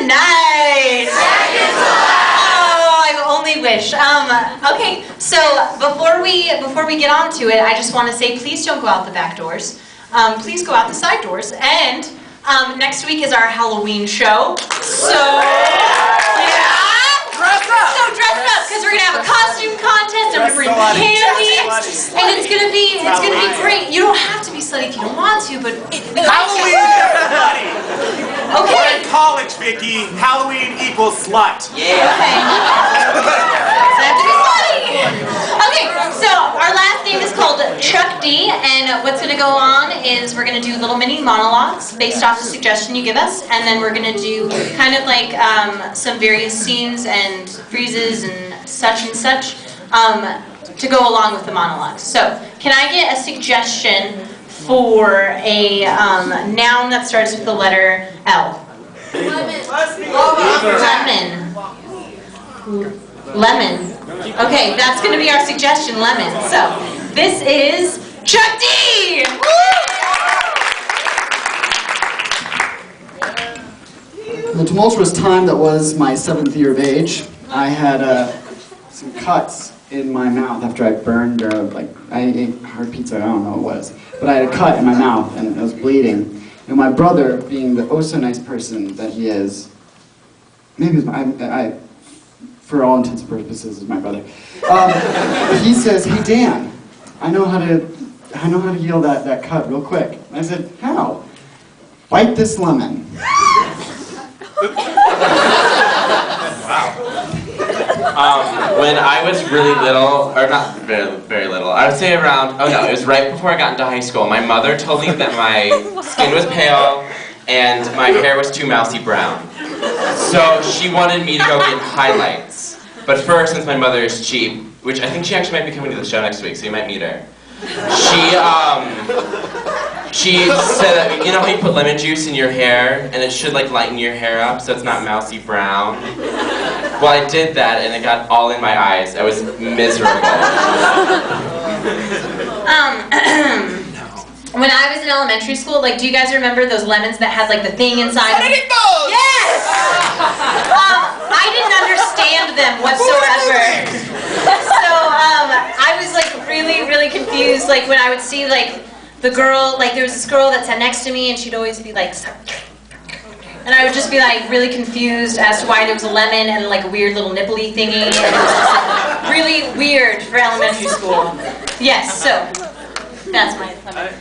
nice. Oh, I only wish. Okay, so before we get on to it, I just want to say, please don't go out the back doors. Please go out the side doors. And next week is our Halloween show. So yeah. So dress up, because we're gonna have a costume contest. I'm gonna bring candy, and it's gonna be great. You don't have to be slutty if you don't want to, but Halloween equals slutty. Okay. We're in college, Vicky. Halloween equals slut. Yeah. Okay. So I have to be slutty. Okay. So our last game is called Chuck D, and what's gonna go on is we're gonna do little mini monologues based off the suggestion you give us, and then we're gonna do kind of like some various scenes and freezes and such to go along with the monologues. So, can I get a suggestion for a noun that starts with the letter L? Lemon. Okay, that's going to be our suggestion, lemon. So, this is Chuck D! The tumultuous time that was my 7th year of age, I had some cuts in my mouth after I burned, I ate hard pizza, I don't know what it was, but I had a cut in my mouth and it was bleeding. And my brother, being the oh-so-nice person that he is, maybe for all intents and purposes, is my brother. He says, "Hey Dan, I know how to heal that cut real quick." And I said, "How?" "Bite this lemon." When I was really little, or not very, very little, I would say around, it was right before I got into high school. My mother told me that my skin was pale and my hair was too mousy brown. So she wanted me to go get highlights. But first, since my mother is cheap, which I think she actually might be coming to the show next week, so you might meet her. She said that, you know how you put lemon juice in your hair and it should like lighten your hair up so it's not mousy brown? Well, I did that and it got all in my eyes. I was miserable. When I was in elementary school, do you guys remember those lemons that had the thing inside? Yes! I didn't understand them whatsoever. So I was really, really confused. When I would see the girl, there was this girl that sat next to me, and she'd always be and I would just be really confused as to why there was a lemon and a weird little nipply thingy, and it was just really weird for elementary school. Yes, so that's my lemon.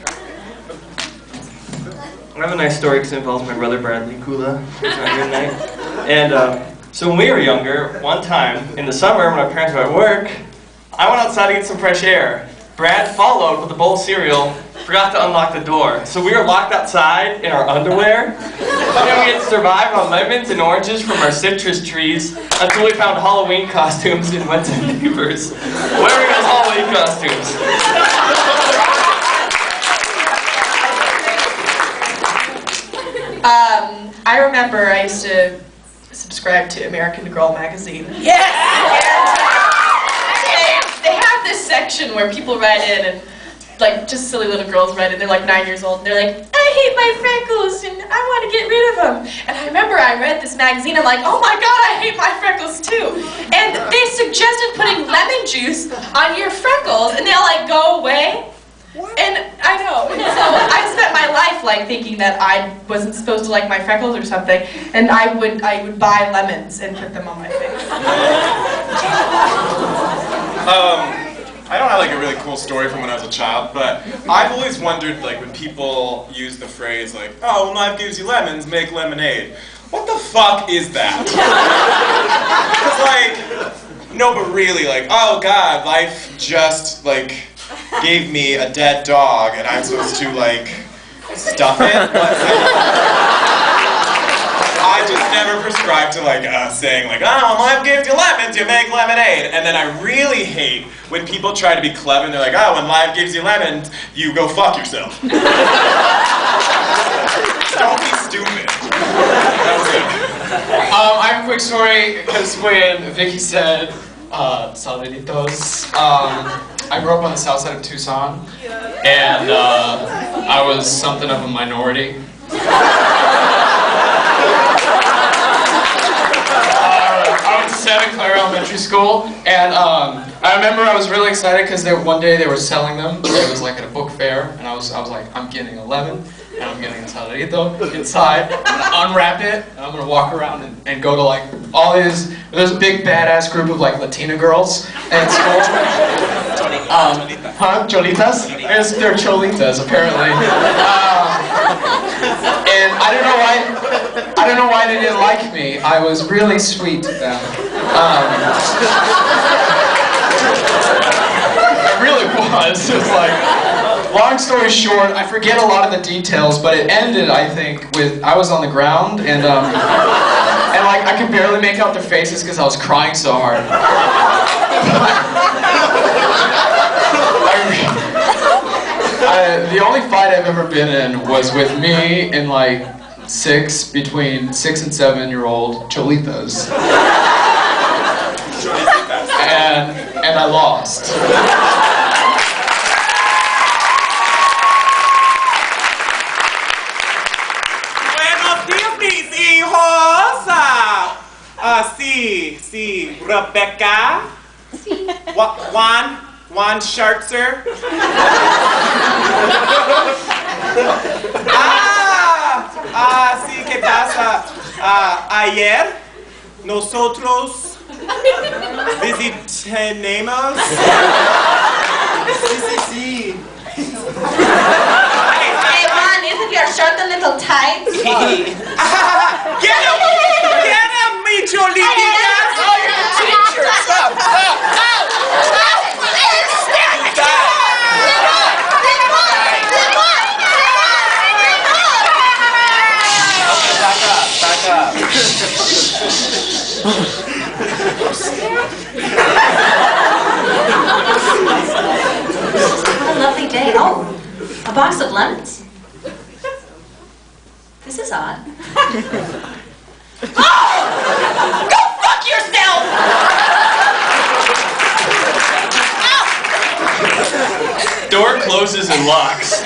I have a nice story because it involves my brother Bradley Kula. He's not here tonight. And so when we were younger, one time in the summer when our parents were at work, I went outside to get some fresh air. Brad followed with a bowl of cereal, forgot to unlock the door. So we were locked outside in our underwear, and we had survived on lemons and oranges from our citrus trees until we found Halloween costumes and went to neighbors wearing those Halloween costumes. I remember I used to subscribe to American Girl magazine. Yes! And they have this section where people write in and just silly little girls write in. They're 9 years old and they're like, "I hate my freckles and I want to get rid of them." And I remember I read this magazine. I'm like, "Oh my God, I hate my freckles too." And they suggested putting lemon juice on your freckles and they'll go away. What? And I know, and so I spent my life thinking that I wasn't supposed to like my freckles or something, and I would buy lemons and put them on my face. I don't have a really cool story from when I was a child, but I've always wondered when people use the phrase "Oh, when life gives you lemons, make lemonade." What the fuck is that? Because no, but really oh God, life just gave me a dead dog and I'm supposed to stuff it? I just never prescribed to saying "Oh, life gives you lemons, you make lemonade." And then I really hate when people try to be clever and they're "Oh, when life gives you lemons, you go fuck yourself." Don't be stupid. That's it. I have a quick story because when Vicky said saluditos, I grew up on the south side of Tucson, and I was something of a minority. Santa Clara Elementary School, and I remember I was really excited because one day they were selling them. It was like at a book fair, and I was like, I'm getting a lemon, and I'm getting a saladito inside. I'm gonna unwrap it, and I'm gonna walk around and go to like all these. There's a big badass group of like Latina girls at school. Cholitas? Yes, they're cholitas apparently. And I don't know why they didn't like me. I was really sweet to them. I really was. It was like, long story short, I forget a lot of the details, but it ended, I think, with I was on the ground and like I could barely make out their faces because I was crying so hard. The only fight I've ever been in was with me and like between 6 and 7-year-old cholitas. And I lost. Buenos días, mis hijos. Sí, Rebecca. Sí. Juan Scherzer. Sí, ¿qué pasa? Ayer nosotros visitamos. Sí. Hey, Juan, isn't your shirt a little tight? Get him, mi cholita. Oh, you're the teacher! Stop! Back up. What a lovely day. Oh, a box of lemons. This is odd. Oh! Go fuck yourself! Door closes and locks.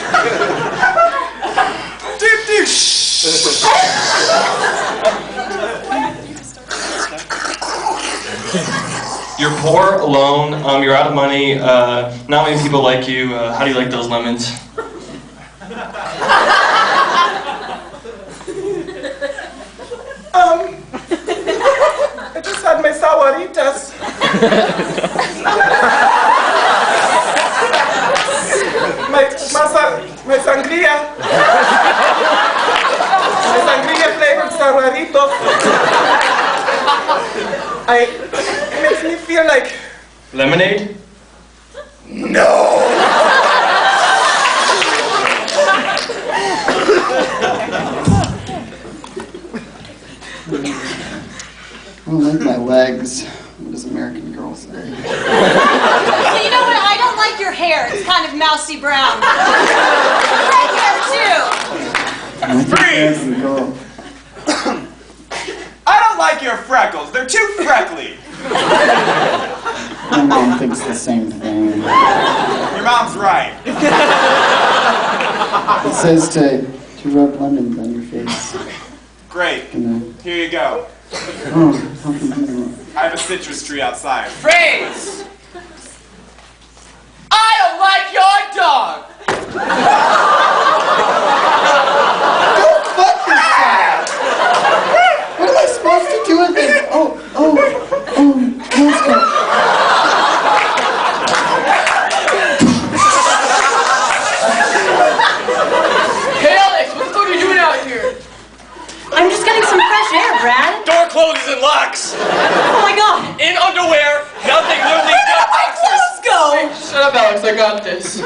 You're poor, alone, you're out of money, not many people like you. How do you like those lemons? I just had my sahuaritas. my sangria. My sangria flavored sahuarito. It makes me feel like... Lemonade? No! I don't like my legs. What does American Girl say? So you know what? I don't like your hair. It's kind of mousy brown. Red hair too. Freeze! American Girl. I don't like your freckles. They're too freckly. My mom thinks the same thing. Your mom's right. It says to rub lemons on your face. Great. Here you go. Oh, how can you do that? I have a citrus tree outside. Freeze! I don't like your dog! Don't fuck yourself! What am I supposed to do with this? Let's go. Hey Alex, what the fuck are you doing out here? I'm just getting some fresh air, Brad. Door closes and locks. Oh my god. In underwear, nothing, literally nothing. Let's go. Shut up, Alex, I got this.